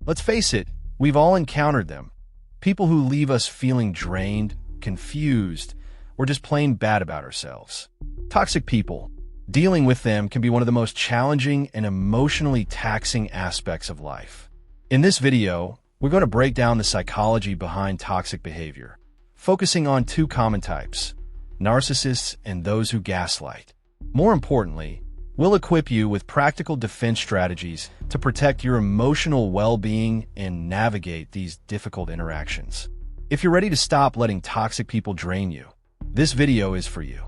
Let's face it, we've all encountered them. People who leave us feeling drained, confused, or just plain bad about ourselves. Toxic people. Dealing with them can be one of the most challenging and emotionally taxing aspects of life. In this video, we're going to break down the psychology behind toxic behavior, focusing on two common types: narcissists and those who gaslight. More importantly, we'll equip you with practical defense strategies to protect your emotional well-being and navigate these difficult interactions. If you're ready to stop letting toxic people drain you, this video is for you.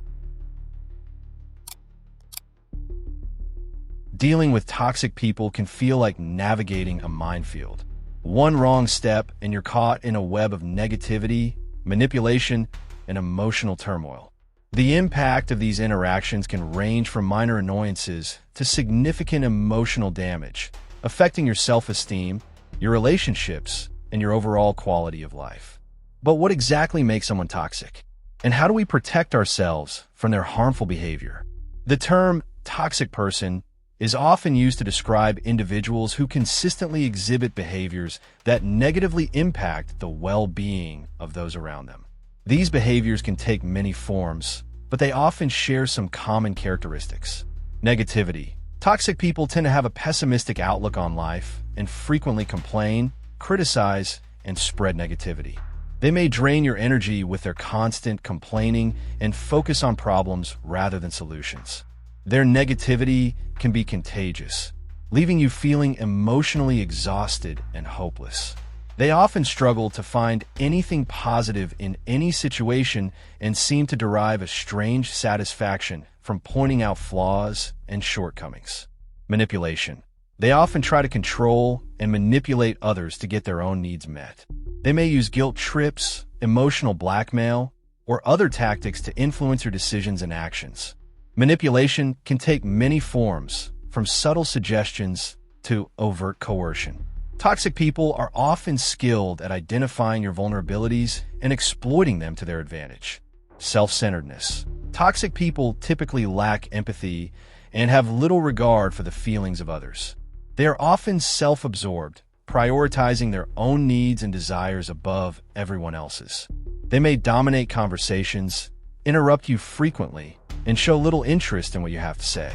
Dealing with toxic people can feel like navigating a minefield. One wrong step and you're caught in a web of negativity, manipulation, and emotional turmoil. The impact of these interactions can range from minor annoyances to significant emotional damage, affecting your self-esteem, your relationships, and your overall quality of life. But what exactly makes someone toxic? And how do we protect ourselves from their harmful behavior? The term toxic person is often used to describe individuals who consistently exhibit behaviors that negatively impact the well-being of those around them. These behaviors can take many forms, but they often share some common characteristics. Negativity. Toxic people tend to have a pessimistic outlook on life and frequently complain, criticize, and spread negativity. They may drain your energy with their constant complaining and focus on problems rather than solutions. Their negativity can be contagious, leaving you feeling emotionally exhausted and hopeless. They often struggle to find anything positive in any situation and seem to derive a strange satisfaction from pointing out flaws and shortcomings. Manipulation. They often try to control and manipulate others to get their own needs met. They may use guilt trips, emotional blackmail, or other tactics to influence your decisions and actions. Manipulation can take many forms, from subtle suggestions to overt coercion. Toxic people are often skilled at identifying your vulnerabilities and exploiting them to their advantage. Self-centeredness. Toxic people typically lack empathy and have little regard for the feelings of others. They are often self-absorbed, prioritizing their own needs and desires above everyone else's. They may dominate conversations, interrupt you frequently, and show little interest in what you have to say.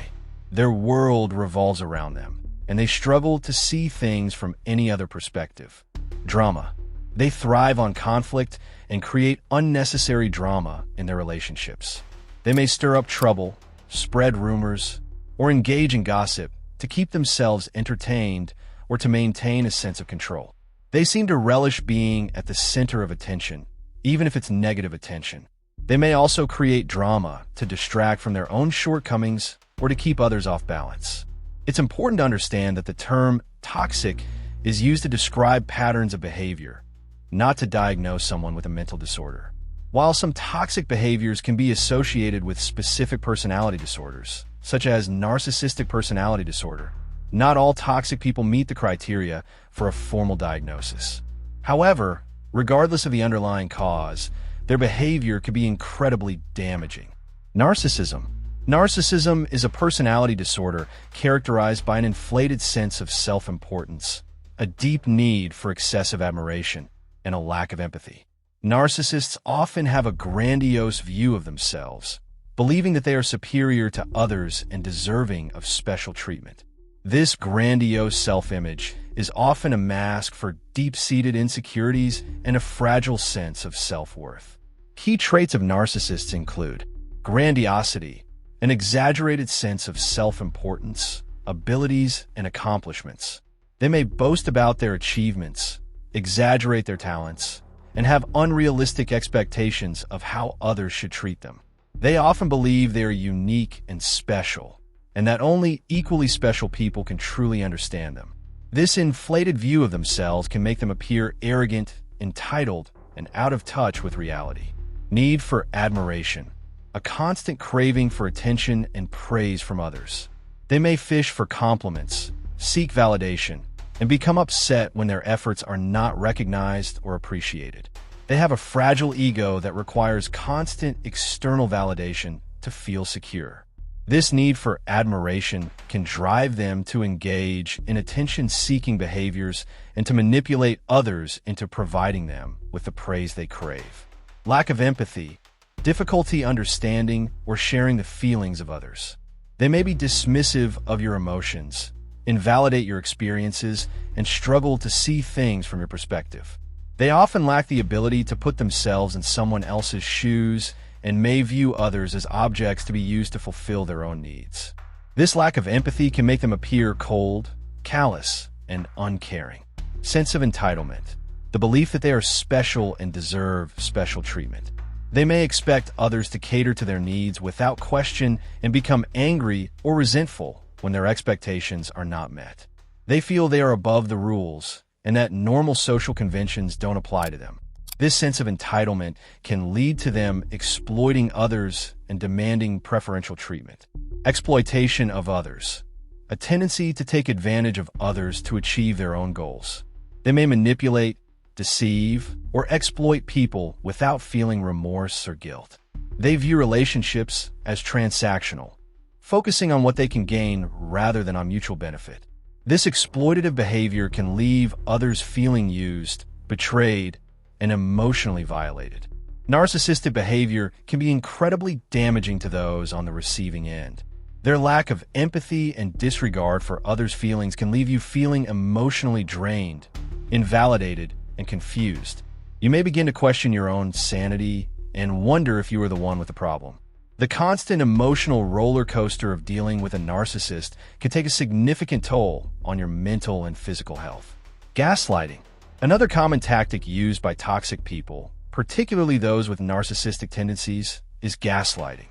Their world revolves around them, and they struggle to see things from any other perspective. Drama. They thrive on conflict and create unnecessary drama in their relationships. They may stir up trouble, spread rumors, or engage in gossip to keep themselves entertained or to maintain a sense of control. They seem to relish being at the center of attention, even if it's negative attention. They may also create drama to distract from their own shortcomings or to keep others off balance. It's important to understand that the term toxic is used to describe patterns of behavior, not to diagnose someone with a mental disorder. While some toxic behaviors can be associated with specific personality disorders, such as narcissistic personality disorder, not all toxic people meet the criteria for a formal diagnosis. However, regardless of the underlying cause, their behavior can be incredibly damaging. Narcissism. Narcissism is a personality disorder characterized by an inflated sense of self-importance, a deep need for excessive admiration, and a lack of empathy. Narcissists often have a grandiose view of themselves, believing that they are superior to others and deserving of special treatment. This grandiose self-image is often a mask for deep-seated insecurities and a fragile sense of self-worth. Key traits of narcissists include grandiosity, an exaggerated sense of self-importance, abilities, and accomplishments. They may boast about their achievements, exaggerate their talents, and have unrealistic expectations of how others should treat them. They often believe they are unique and special, and that only equally special people can truly understand them. This inflated view of themselves can make them appear arrogant, entitled, and out of touch with reality. Need for admiration, a constant craving for attention and praise from others. They may fish for compliments, seek validation, and become upset when their efforts are not recognized or appreciated. They have a fragile ego that requires constant external validation to feel secure. This need for admiration can drive them to engage in attention-seeking behaviors and to manipulate others into providing them with the praise they crave. Lack of empathy, difficulty understanding or sharing the feelings of others. They may be dismissive of your emotions, invalidate your experiences, and struggle to see things from your perspective. They often lack the ability to put themselves in someone else's shoes and may view others as objects to be used to fulfill their own needs. This lack of empathy can make them appear cold, callous, and uncaring. Sense of entitlement, the belief that they are special and deserve special treatment. They may expect others to cater to their needs without question and become angry or resentful when their expectations are not met. They feel they are above the rules and that normal social conventions don't apply to them. This sense of entitlement can lead to them exploiting others and demanding preferential treatment. Exploitation of others, a tendency to take advantage of others to achieve their own goals. They may manipulate, deceive, or exploit people without feeling remorse or guilt. They view relationships as transactional, focusing on what they can gain rather than on mutual benefit. This exploitative behavior can leave others feeling used, betrayed, and emotionally violated. Narcissistic behavior can be incredibly damaging to those on the receiving end. Their lack of empathy and disregard for others' feelings can leave you feeling emotionally drained, invalidated, and confused. You may begin to question your own sanity and wonder if you are the one with the problem. The constant emotional roller coaster of dealing with a narcissist can take a significant toll on your mental and physical health. Gaslighting. Another common tactic used by toxic people, particularly those with narcissistic tendencies, is gaslighting.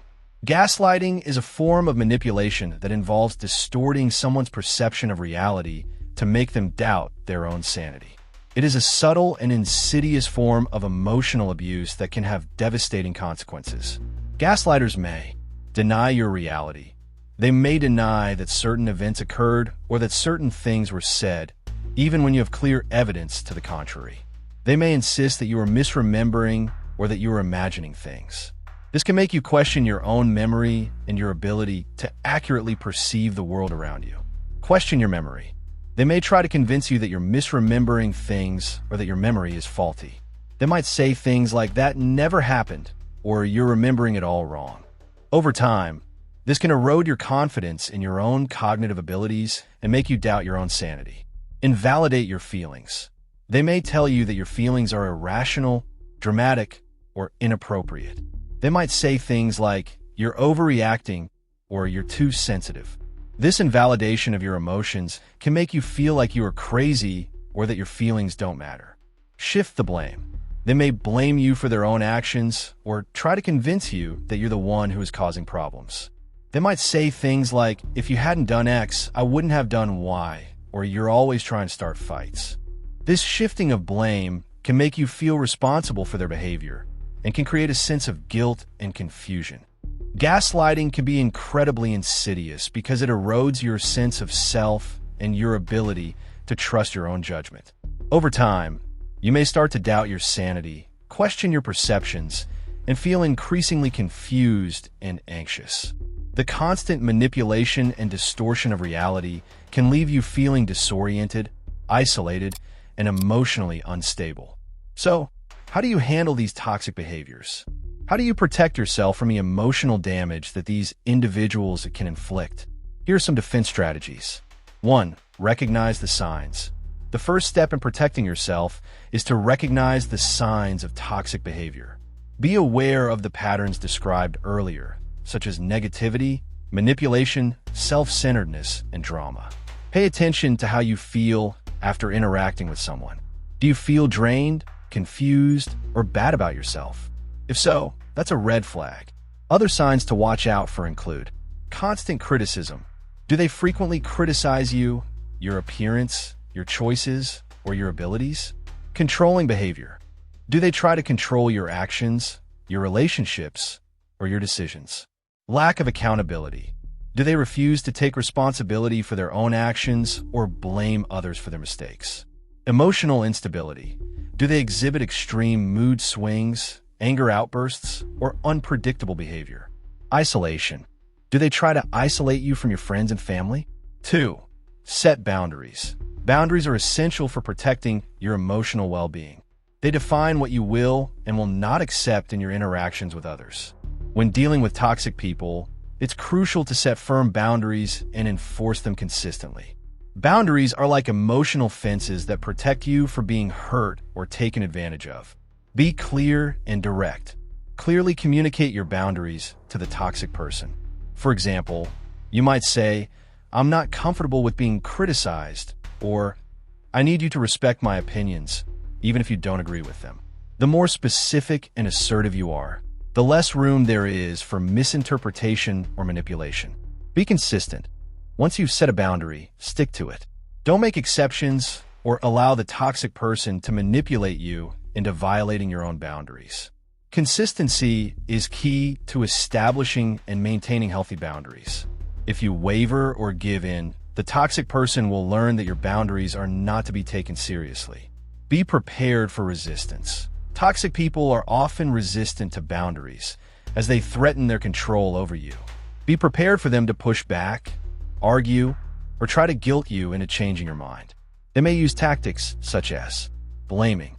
Gaslighting is a form of manipulation that involves distorting someone's perception of reality to make them doubt their own sanity. It is a subtle and insidious form of emotional abuse that can have devastating consequences. Gaslighters may deny your reality. They may deny that certain events occurred or that certain things were said, even when you have clear evidence to the contrary. They may insist that you are misremembering or that you are imagining things. This can make you question your own memory and your ability to accurately perceive the world around you. Question your memory. They may try to convince you that you're misremembering things or that your memory is faulty. They might say things like that never happened or you're remembering it all wrong. Over time, this can erode your confidence in your own cognitive abilities and make you doubt your own sanity. Invalidate your feelings. They may tell you that your feelings are irrational, dramatic, or inappropriate. They might say things like, you're overreacting, or you're too sensitive. This invalidation of your emotions can make you feel like you are crazy or that your feelings don't matter. Shift the blame. They may blame you for their own actions or try to convince you that you're the one who is causing problems. They might say things like, if you hadn't done X, I wouldn't have done Y, or you're always trying to start fights. This shifting of blame can make you feel responsible for their behavior and can create a sense of guilt and confusion. Gaslighting can be incredibly insidious because it erodes your sense of self and your ability to trust your own judgment. Over time, you may start to doubt your sanity, question your perceptions, and feel increasingly confused and anxious. The constant manipulation and distortion of reality can leave you feeling disoriented, isolated, and emotionally unstable. So, how do you handle these toxic behaviors? How do you protect yourself from the emotional damage that these individuals can inflict? Here are some defense strategies. 1. Recognize the signs. The first step in protecting yourself is to recognize the signs of toxic behavior. Be aware of the patterns described earlier, such as negativity, manipulation, self-centeredness, and drama. Pay attention to how you feel after interacting with someone. Do you feel drained, confused, or bad about yourself? If so, that's a red flag. Other signs to watch out for include constant criticism. Do they frequently criticize you, your appearance, your choices, or your abilities? Controlling behavior. Do they try to control your actions, your relationships, or your decisions? Lack of accountability. Do they refuse to take responsibility for their own actions or blame others for their mistakes? Emotional instability. Do they exhibit extreme mood swings, anger outbursts, or unpredictable behavior? Isolation. Do they try to isolate you from your friends and family? 2. Set boundaries. Boundaries are essential for protecting your emotional well-being. They define what you will and will not accept in your interactions with others. When dealing with toxic people, it's crucial to set firm boundaries and enforce them consistently. Boundaries are like emotional fences that protect you from being hurt or taken advantage of. Be clear and direct. Clearly communicate your boundaries to the toxic person. For example, you might say, "I'm not comfortable with being criticized," or "I need you to respect my opinions, even if you don't agree with them." The more specific and assertive you are, the less room there is for misinterpretation or manipulation. Be consistent. Once you've set a boundary, stick to it. Don't make exceptions or allow the toxic person to manipulate you into violating your own boundaries. Consistency is key to establishing and maintaining healthy boundaries. If you waver or give in, the toxic person will learn that your boundaries are not to be taken seriously. Be prepared for resistance. Toxic people are often resistant to boundaries, as they threaten their control over you. Be prepared for them to push back, argue, or try to guilt you into changing your mind. They may use tactics such as blaming,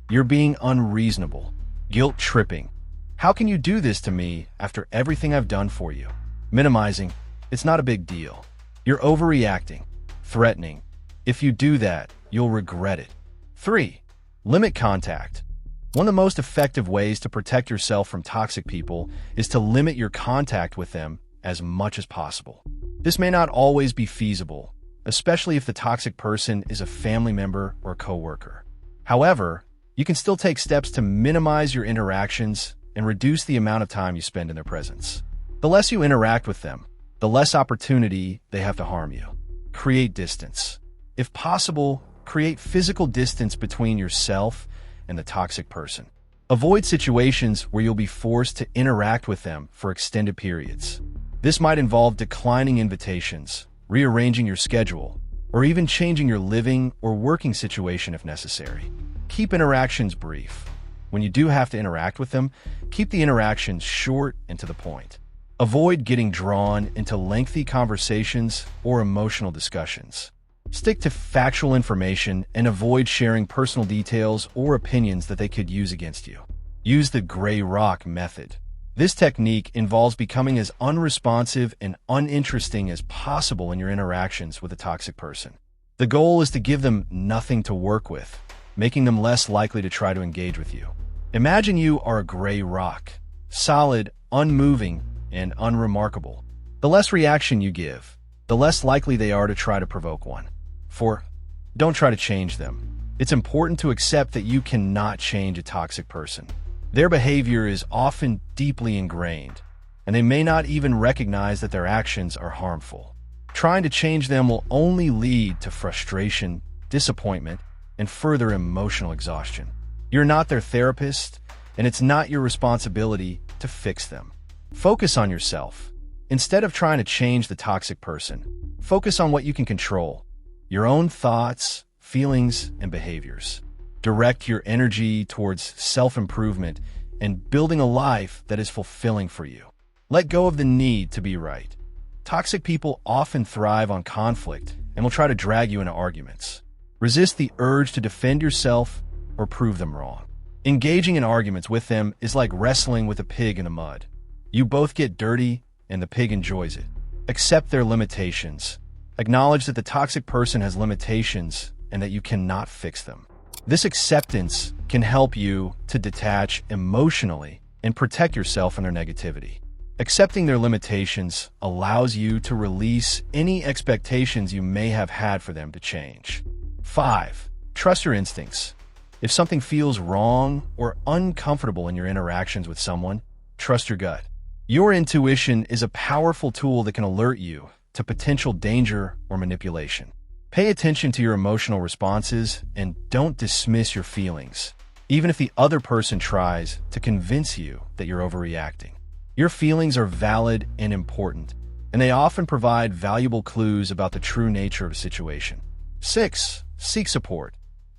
"You're being unreasonable," guilt-tripping, "How can you do this to me after everything I've done for you?" Minimizing, "It's not a big deal," "You're overreacting," threatening, "If you do that, you'll regret it." 3. Limit contact. One of the most effective ways to protect yourself from toxic people is to limit your contact with them as much as possible. This may not always be feasible, especially if the toxic person is a family member or coworker. However, you can still take steps to minimize your interactions and reduce the amount of time you spend in their presence. The less you interact with them, the less opportunity they have to harm you. Create distance. If possible, create physical distance between yourself and the toxic person. Avoid situations where you'll be forced to interact with them for extended periods. This might involve declining invitations, rearranging your schedule, or even changing your living or working situation if necessary. Keep interactions brief. When you do have to interact with them, keep the interactions short and to the point. Avoid getting drawn into lengthy conversations or emotional discussions. Stick to factual information and avoid sharing personal details or opinions that they could use against you. Use the gray rock method. This technique involves becoming as unresponsive and uninteresting as possible in your interactions with a toxic person. The goal is to give them nothing to work with, making them less likely to try to engage with you. Imagine you are a gray rock, solid, unmoving, and unremarkable. The less reaction you give, the less likely they are to try to provoke one. 4. Don't try to change them. It's important to accept that you cannot change a toxic person. Their behavior is often deeply ingrained, and they may not even recognize that their actions are harmful. Trying to change them will only lead to frustration, disappointment, and further emotional exhaustion. You're not their therapist, and it's not your responsibility to fix them. Focus on yourself. Instead of trying to change the toxic person, focus on what you can control: your own thoughts, feelings, and behaviors. Direct your energy towards self-improvement and building a life that is fulfilling for you. Let go of the need to be right. Toxic people often thrive on conflict and will try to drag you into arguments. Resist the urge to defend yourself or prove them wrong. Engaging in arguments with them is like wrestling with a pig in the mud. You both get dirty, and the pig enjoys it. Accept their limitations. Acknowledge that the toxic person has limitations and that you cannot fix them. This acceptance can help you to detach emotionally and protect yourself from their negativity. Accepting their limitations allows you to release any expectations you may have had for them to change. 5. Trust your instincts. If something feels wrong or uncomfortable in your interactions with someone, trust your gut. Your intuition is a powerful tool that can alert you to potential danger or manipulation. Pay attention to your emotional responses and don't dismiss your feelings, even if the other person tries to convince you that you're overreacting. Your feelings are valid and important, and they often provide valuable clues about the true nature of a situation. 6. Seek support.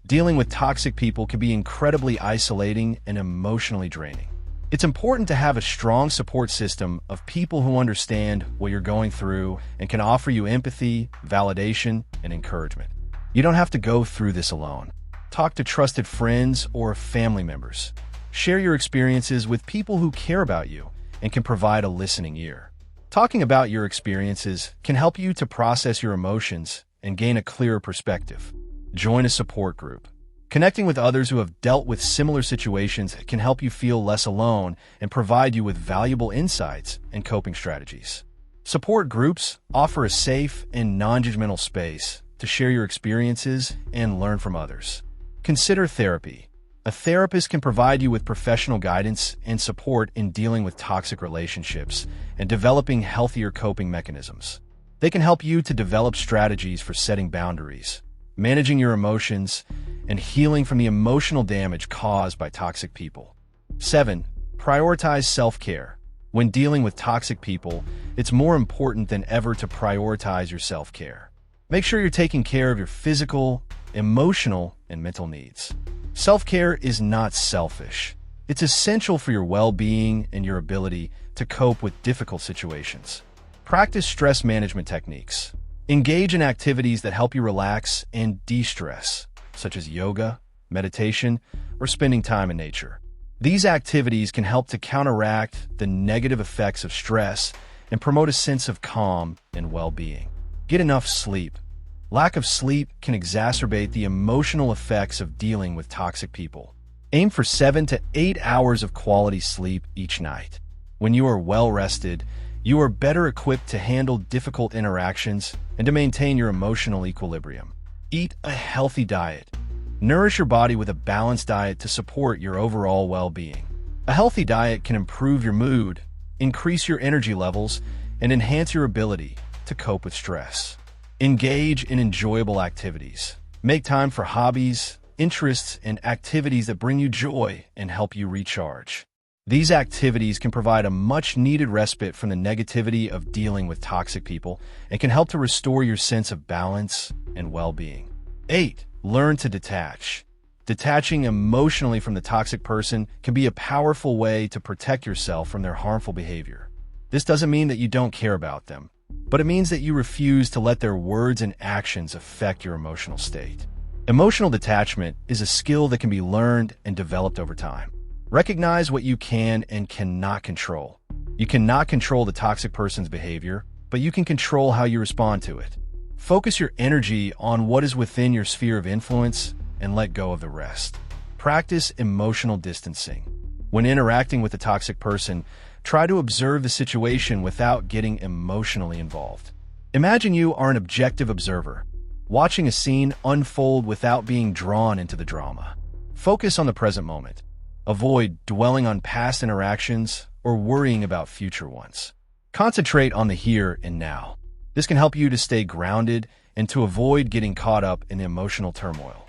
Dealing with toxic people can be incredibly isolating and emotionally draining. It's important to have a strong support system of people who understand what you're going through and can offer you empathy, validation, and encouragement. You don't have to go through this alone. Talk to trusted friends or family members. Share your experiences with people who care about you and can provide a listening ear. Talking about your experiences can help you to process your emotions and gain a clearer perspective. Join a support group. Connecting with others who have dealt with similar situations can help you feel less alone and provide you with valuable insights and coping strategies. Support groups offer a safe and non-judgmental space to share your experiences and learn from others. Consider therapy. A therapist can provide you with professional guidance and support in dealing with toxic relationships and developing healthier coping mechanisms. They can help you to develop strategies for setting boundaries, managing your emotions, and healing from the emotional damage caused by toxic people. 7. Prioritize self-care. When dealing with toxic people, it's more important than ever to prioritize your self-care. Make sure you're taking care of your physical, emotional, and mental needs. Self-care is not selfish. It's essential for your well-being and your ability to cope with difficult situations. Practice stress management techniques. Engage in activities that help you relax and de-stress, such as yoga, meditation, or spending time in nature. These activities can help to counteract the negative effects of stress and promote a sense of calm and well-being. Get enough sleep. Lack of sleep can exacerbate the emotional effects of dealing with toxic people. Aim for 7 to 8 hours of quality sleep each night. When you are well rested, you are better equipped to handle difficult interactions and to maintain your emotional equilibrium. Eat a healthy diet. Nourish your body with a balanced diet to support your overall well-being. A healthy diet can improve your mood, increase your energy levels, and enhance your ability to cope with stress. Engage in enjoyable activities. Make time for hobbies, interests, and activities that bring you joy and help you recharge. These activities can provide a much-needed respite from the negativity of dealing with toxic people and can help to restore your sense of balance and well-being. 8. Learn to detach. Detaching emotionally from the toxic person can be a powerful way to protect yourself from their harmful behavior. This doesn't mean that you don't care about them, but it means that you refuse to let their words and actions affect your emotional state. Emotional detachment is a skill that can be learned and developed over time. Recognize what you can and cannot control. You cannot control the toxic person's behavior, but you can control how you respond to it. Focus your energy on what is within your sphere of influence and let go of the rest. Practice emotional distancing. When interacting with a toxic person, try to observe the situation without getting emotionally involved. Imagine you are an objective observer, watching a scene unfold without being drawn into the drama. Focus on the present moment. Avoid dwelling on past interactions or worrying about future ones. Concentrate on the here and now. This can help you to stay grounded and to avoid getting caught up in the emotional turmoil.